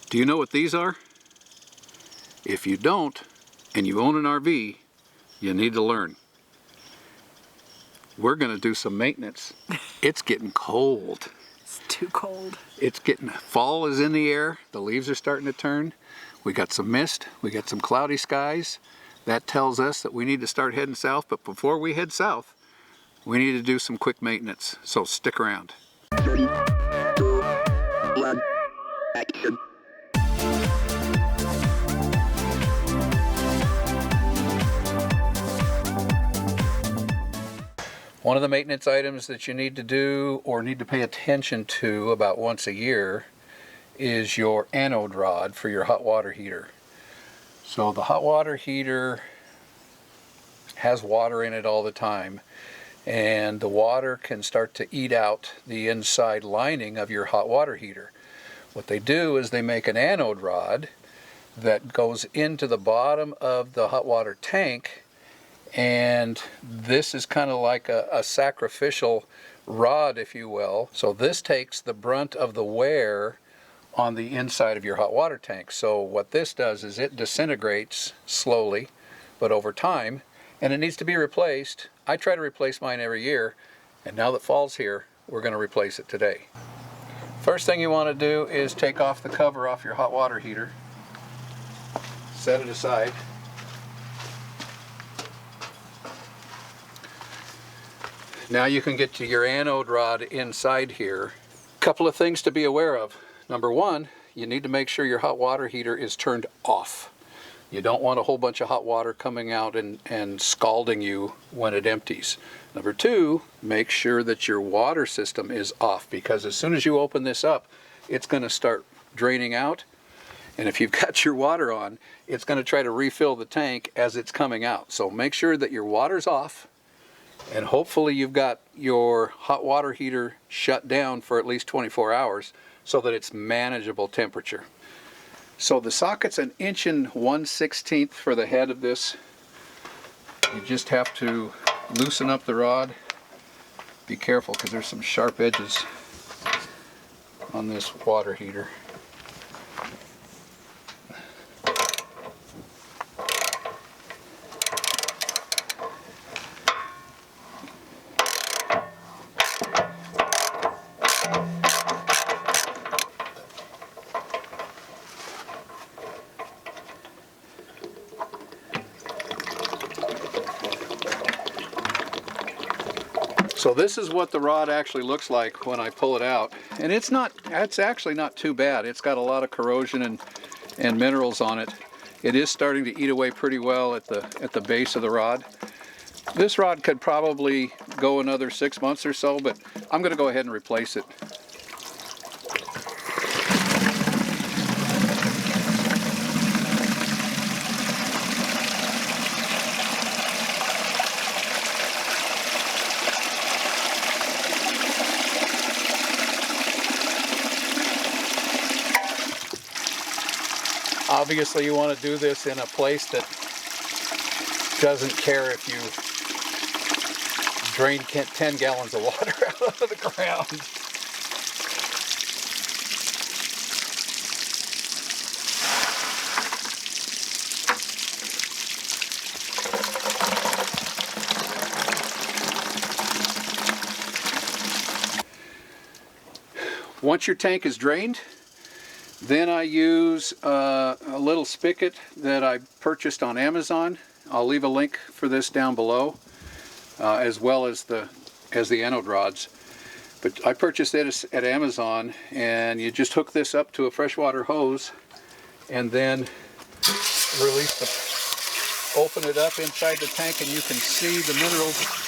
Do you know what these are? If you don't, and you own an RV, you need to learn. We're going to do some maintenance. It's getting cold. It's too cold. Fall is in the air. The leaves are starting to turn. We got some mist. We got some cloudy skies. That tells us that we need to start heading south. But before we head south, we need to do some quick maintenance. So stick around. 3, 2, 1, action. One of the maintenance items that you need to do or need to pay attention to about once a year is your anode rod for your hot water heater. So the hot water heater has water in it all the time, and the water can start to eat out the inside lining of your hot water heater. What they do is they make an anode rod that goes into the bottom of the hot water tank, and this is kind of like a sacrificial rod, if you will. So this takes the brunt of the wear on the inside of your hot water tank. So what this does is it disintegrates slowly, but over time, and it needs to be replaced. I try to replace mine every year, and now that fall's here, we're going to replace it today. First thing you want to do is take off the cover off your hot water heater. Set it aside. Now you can get to your anode rod inside here. Couple of things to be aware of. Number one, you need to make sure your hot water heater is turned off. You don't want a whole bunch of hot water coming out and scalding you when it empties. Number two, make sure that your water system is off, because as soon as you open this up, it's going to start draining out. And if you've got your water on, it's going to try to refill the tank as it's coming out. So make sure that your water's off. And hopefully you've got your hot water heater shut down for at least 24 hours so that it's manageable temperature. So the socket's 1 1/16 inches for the head of this. You just have to loosen up the rod. Be careful because there's some sharp edges on this water heater. So this is what the rod actually looks like when I pull it out, and it's actually not too bad. It's got a lot of corrosion and minerals on it. It is starting to eat away pretty well at the base of the rod. This rod could probably go another 6 months or so, but I'm going to go ahead and replace it. Obviously you want to do this in a place that doesn't care if you drain 10 gallons of water out of the ground. Once your tank is drained, then I use a little spigot that I purchased on Amazon. I'll leave a link for this down below, as well as the anode rods. But I purchased it at Amazon, and you just hook this up to a freshwater hose, and then open it up inside the tank, and you can see the minerals.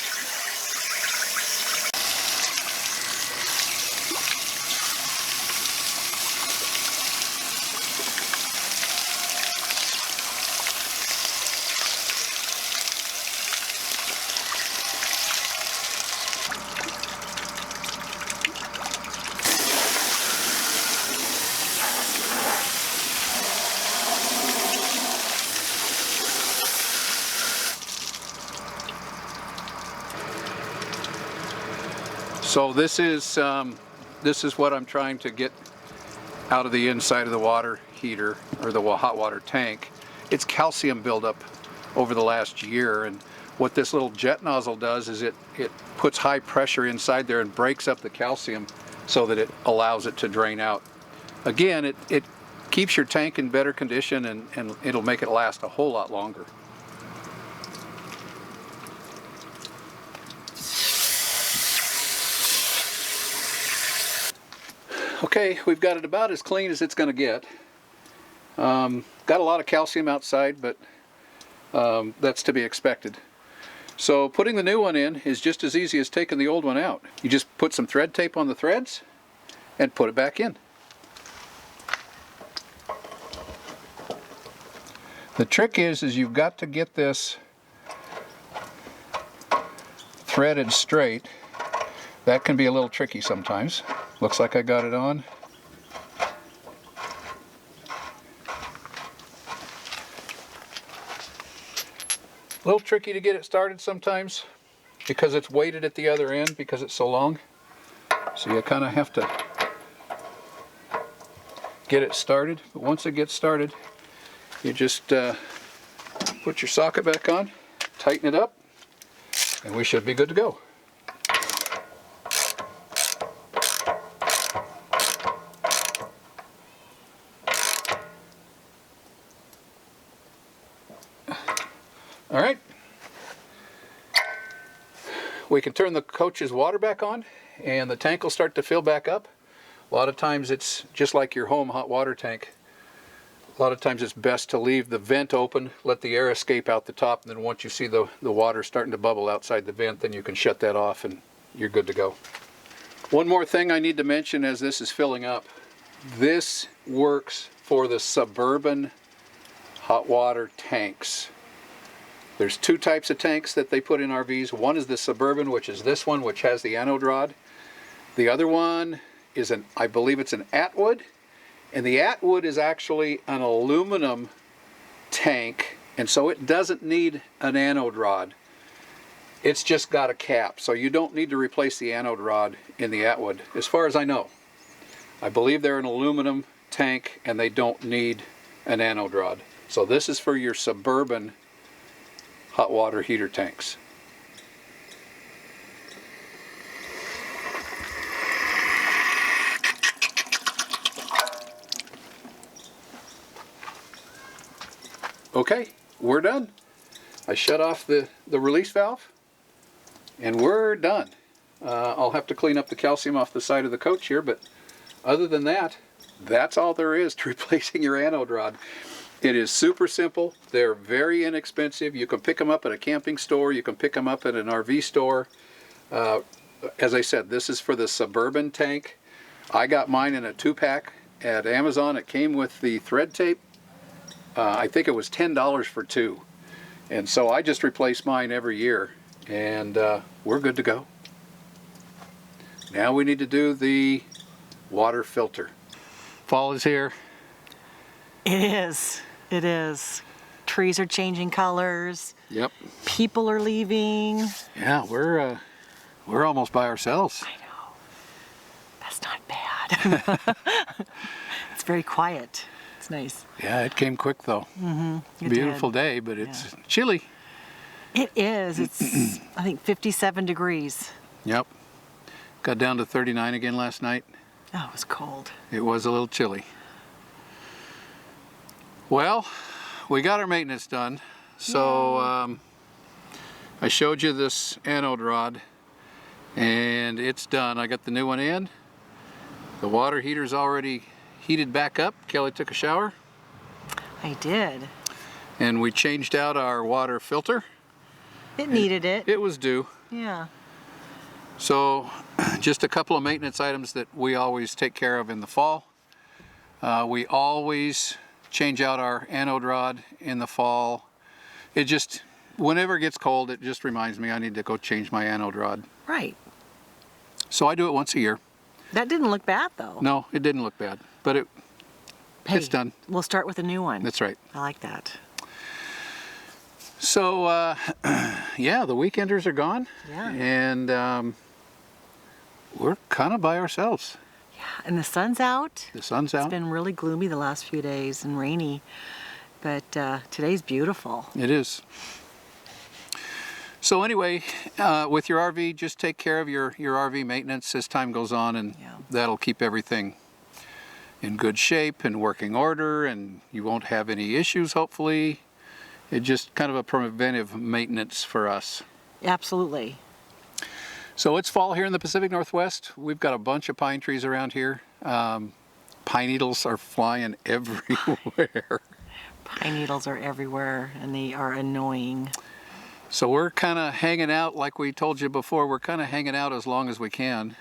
So this is what I'm trying to get out of the inside of the water heater or the hot water tank, it's calcium buildup over the last year. And what this little jet nozzle does is it puts high pressure inside there and breaks up the calcium so that it allows it to drain out. Again, it keeps your tank in better condition, and it'll make it last a whole lot longer. Okay, we've got it about as clean as it's going to get. Got a lot of calcium outside, but that's to be expected. So putting the new one in is just as easy as taking the old one out. You just put some thread tape on the threads and put it back in. The trick is you've got to get this threaded straight. That can be a little tricky sometimes. Looks like I got it on. A little tricky to get it started sometimes because it's weighted at the other end because it's so long. So you kind of have to get it started. But once it gets started, you just put your socket back on, tighten it up, and we should be good to go. All right, we can turn the coach's water back on and the tank will start to fill back up. A lot of times it's just like your home hot water tank. A lot of times it's best to leave the vent open, let the air escape out the top, and then once you see the water starting to bubble outside the vent, then you can shut that off and you're good to go. One more thing I need to mention as this is filling up. This works for the suburban hot water tanks. There's two types of tanks that they put in RVs. One is the Suburban, which is this one, which has the anode rod. The other one is I believe it's an Atwood. And the Atwood is actually an aluminum tank, and so it doesn't need an anode rod. It's just got a cap, so you don't need to replace the anode rod in the Atwood, as far as I know. I believe they're an aluminum tank, and they don't need an anode rod. So this is for your Suburban hot water heater tanks. Okay, we're done. I shut off the release valve and we're done. I'll have to clean up the calcium off the side of the coach here, but other than that, that's all there is to replacing your anode rod. It is super simple. They're very inexpensive. You can pick them up at a camping store. You can pick them up at an RV store. As I said, this is for the Suburban tank. I got mine in a 2-pack at Amazon. It came with the thread tape. I think it was $10 for 2. And so I just replace mine every year. And we're good to go. Now we need to do the water filter. Fall is here. It is. It is. Trees are changing colors. Yep. People are leaving. Yeah, we're almost by ourselves. I know. That's not bad. It's very quiet. It's nice. Yeah, it came quick though. Mm-hmm. Beautiful day, but it's chilly. It is. It's I think 57 degrees. Yep. Got down to 39 again last night. Oh, it was cold. It was a little chilly. Well, we got our maintenance done. So I showed you this anode rod and it's done. I got the new one in. The water heater's already heated back up. Kelly took a shower. I did. And we changed out our water filter. It needed it. It was due. Yeah. So just a couple of maintenance items that we always take care of in the fall. We always change out our anode rod in the fall. It just, whenever it gets cold, it just reminds me I need to go change my anode rod. Right. So I do it once a year. That didn't look bad though. No, it didn't look bad, but it's done. We'll start with a new one. That's right. I like that. So yeah, the weekenders are gone. Yeah. And we're kind of by ourselves. And the sun's out. The sun's It's out. been really gloomy the last few days and rainy, but today's beautiful. It is. So anyway, with your RV, just take care of your RV maintenance as time goes on, and that'll keep everything in good shape and working order, and you won't have any issues, hopefully. It's just kind of a preventive maintenance for us. Absolutely. So it's fall here in the Pacific Northwest. We've got a bunch of pine trees around here. Pine needles are flying everywhere. Pine needles are everywhere, and they are annoying. So we're kind of hanging out, like we told you before, we're kind of hanging out as long as we can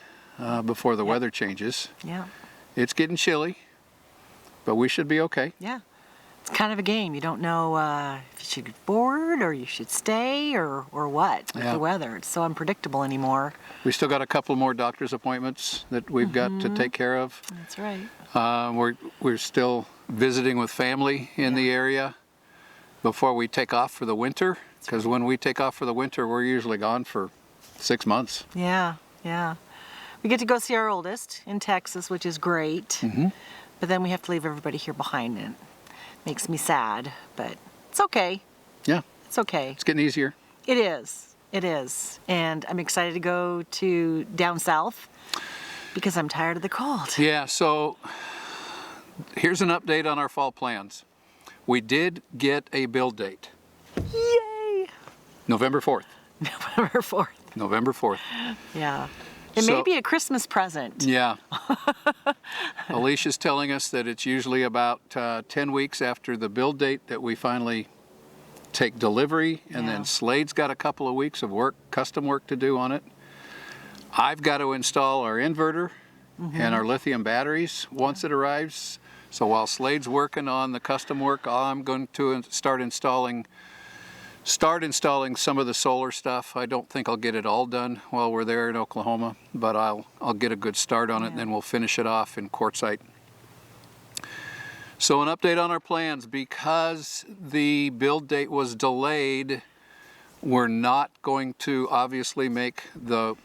before the weather changes. Yeah. It's getting chilly, but we should be okay. Yeah. It's kind of a game. You don't know if you should get bored or you should stay or what with the weather. It's so unpredictable anymore. We still got a couple more doctor's appointments that we've got to take care of. That's right. We're still visiting with family in the area before we take off for the winter, because when we take off for the winter, we're usually gone for 6 months. Yeah, yeah. We get to go see our oldest in Texas, which is great. But then we have to leave everybody here behind, and it makes me sad, but it's okay. Yeah. It's okay. It's getting easier. It is. It is. And I'm excited to go to down south because I'm tired of the cold. Yeah, so here's an update on our fall plans. We did get a build date. Yay! November 4th. November 4th. November 4th. Yeah. It may be a Christmas present. Yeah. Alicia's telling us that it's usually about 10 weeks after the build date that we finally take delivery, and then Slade's got a couple of weeks of work, custom work to do on it. I've got to install our inverter and our lithium batteries once it arrives. So while Slade's working on the custom work, I'm going to start installing some of the solar stuff. I don't think I'll get it all done while we're there in Oklahoma, but I'll get a good start on it, and then we'll finish it off in Quartzsite. So an update on our plans. Because the build date was delayed, we're not going to obviously make the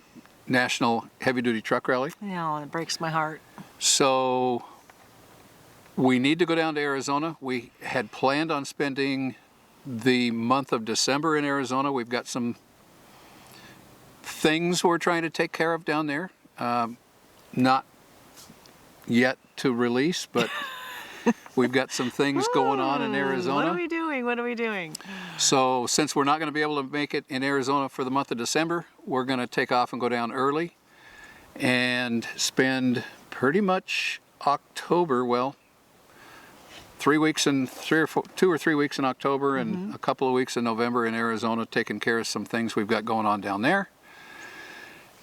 National Heavy Duty Truck Rally. No, it breaks my heart. So we need to go down to Arizona. We had planned on spending the month of December in Arizona. We've got some things we're trying to take care of down there. Not yet to release, but we've got some things going on in Arizona. What are we doing? What are we doing? So since we're not going to be able to make it in Arizona for the month of December, we're going to take off and go down early and spend pretty much October, well, 2 or 3 weeks in October and a couple of weeks in November in Arizona, taking care of some things we've got going on down there.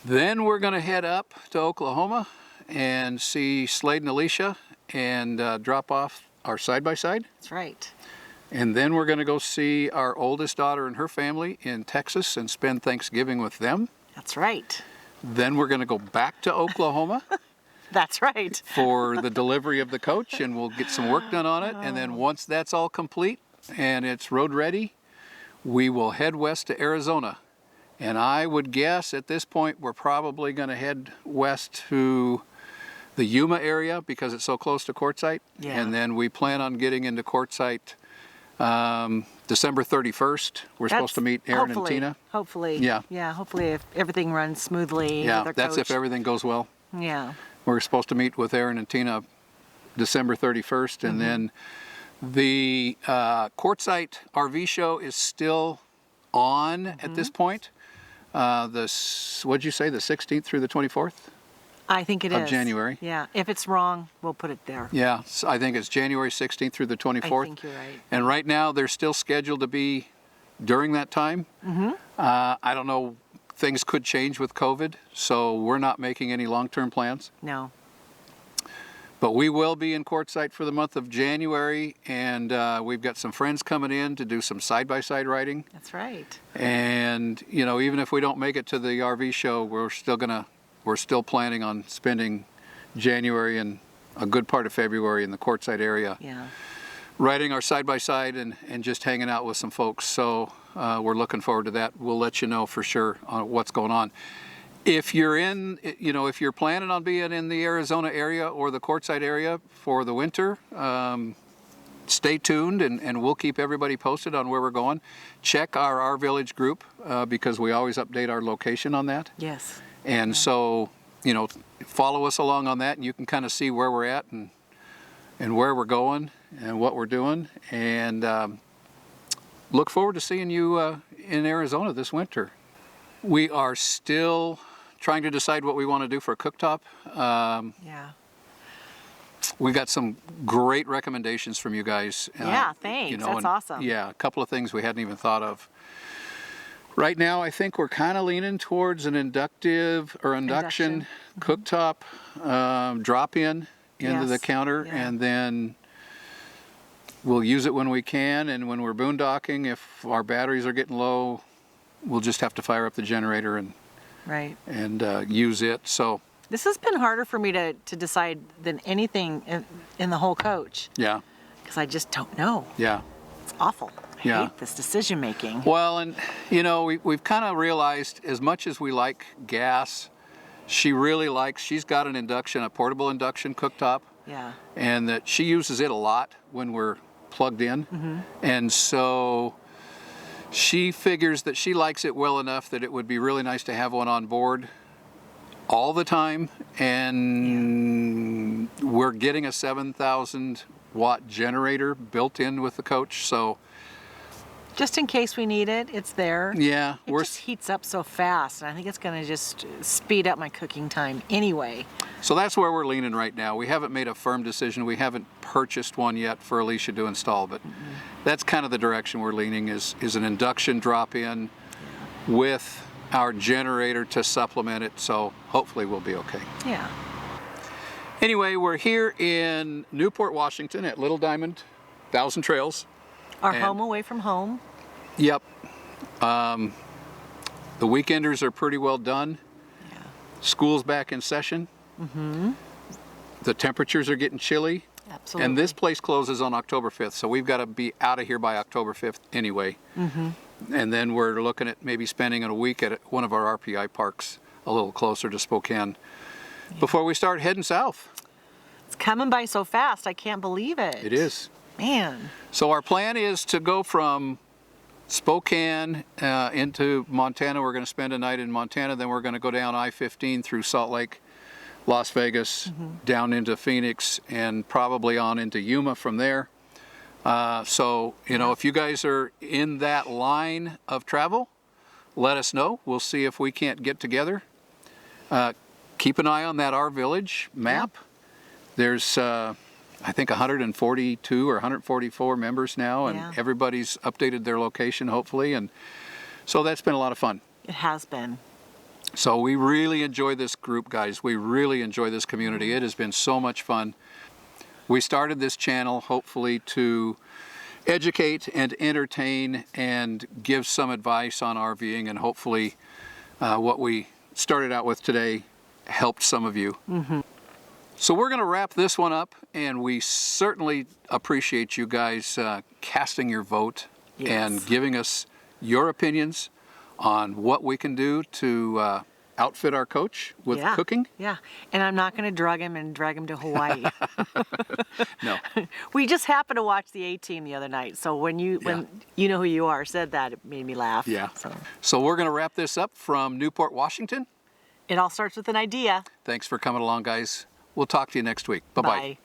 Then we're going to head up to Oklahoma and see Slade and Alicia and drop off our side-by-side. That's right. And then we're going to go see our oldest daughter and her family in Texas and spend Thanksgiving with them. That's right. Then we're going to go back to Oklahoma. That's right. For the delivery of the coach, and we'll get some work done on it. And then once that's all complete and it's road ready, we will head west to Arizona. And I would guess at this point we're probably going to head west to the Yuma area because it's so close to Quartzsite. Yeah. And then we plan on getting into Quartzsite December 31st. We're supposed to meet Aaron and Tina. Hopefully. Yeah. Yeah, hopefully if everything runs smoothly. Yeah, with our that's coach. if everything goes well. Yeah. We're supposed to meet with Aaron and Tina December 31st, and then the Quartzsite RV show is still on at this point. What'd you say, the 16th through the 24th? I think it is. Of January. Yeah. If it's wrong, we'll put it there. Yeah, so I think it's January 16th through the 24th. I think you're right. And right now they're still scheduled to be during that time. I don't know. Things could change with COVID, so we're not making any long-term plans. No. But we will be in Quartzsite for the month of January, and we've got some friends coming in to do some side-by-side riding. That's right. And you know, even if we don't make it to the RV show, we're still planning on spending January and a good part of February in the Quartzsite area. Yeah. Riding our side-by-side and just hanging out with some folks. So we're looking forward to that. We'll let you know for sure on what's going on. If you're if you're planning on being in the Arizona area or the Quartzsite area for the winter, stay tuned and we'll keep everybody posted on where we're going. Check our Village group because we always update our location on that. Yes. And so, follow us along on that and you can kind of see where we're at and where we're going and what we're doing. And look forward to seeing you in Arizona this winter. We are still trying to decide what we want to do for a cooktop. Yeah. We got some great recommendations from you guys. Yeah, thanks. That's awesome. Yeah, a couple of things we hadn't even thought of. Right now, I think we're kind of leaning towards an induction cooktop drop-in into the counter, and then we'll use it when we can. And when we're boondocking, if our batteries are getting low, we'll just have to fire up the generator and use it. So this has been harder for me to decide than anything in the whole coach. Yeah. Because I just don't know. Yeah. It's awful. I hate this decision making. Well, and we've kind of realized as much as we like gas, she's got a portable induction cooktop. Yeah. And that she uses it a lot when we're plugged in. Mm-hmm. And so she figures that she likes it well enough that it would be really nice to have one on board all the time. And we're getting a 7,000 watt generator built in with the coach. So just in case we need it, it's there. Yeah. It just heats up so fast, and I think it's going to just speed up my cooking time anyway. So that's where we're leaning right now. We haven't made a firm decision. We haven't purchased one yet for Alicia to install, but that's kind of the direction we're leaning is an induction drop-in with our generator to supplement it, so hopefully we'll be okay. Yeah. Anyway, we're here in Newport, Washington at Little Diamond, Thousand Trails. Our home away from home. Yep. The weekenders are pretty well done. Yeah. School's back in session. Mm-hmm. The temperatures are getting chilly. Absolutely. And this place closes on October 5th, so we've got to be out of here by October 5th anyway. Mm-hmm. And then we're looking at maybe spending a week at one of our RPI parks a little closer to Spokane before we start heading south. It's coming by so fast, I can't believe it. It is. Man. So our plan is to go from Spokane into Montana. We're going to spend a night in Montana, then we're going to go down I-15 through Salt Lake, Las Vegas, down into Phoenix, and probably on into Yuma from there. So, if you guys are in that line of travel, let us know. We'll see if we can't get together. Keep an eye on that Our Village map. There's, I think, 142 or 144 members now, and everybody's updated their location, hopefully. And so that's been a lot of fun. It has been. So we really enjoy this group, guys. We really enjoy this community. It has been so much fun. We started this channel hopefully to educate and entertain and give some advice on RVing, and hopefully what we started out with today helped some of you. Mm-hmm. So we're going to wrap this one up, and we certainly appreciate you guys casting your vote and giving us your opinions on what we can do to outfit our coach with cooking. Yeah, and I'm not going to drag him to Hawaii. No. We just happened to watch the A-Team the other night, so when you know who you are said that, it made me laugh. Yeah. So we're going to wrap this up from Newport, Washington. It all starts with an idea. Thanks for coming along, guys. We'll talk to you next week. Bye-bye. Bye.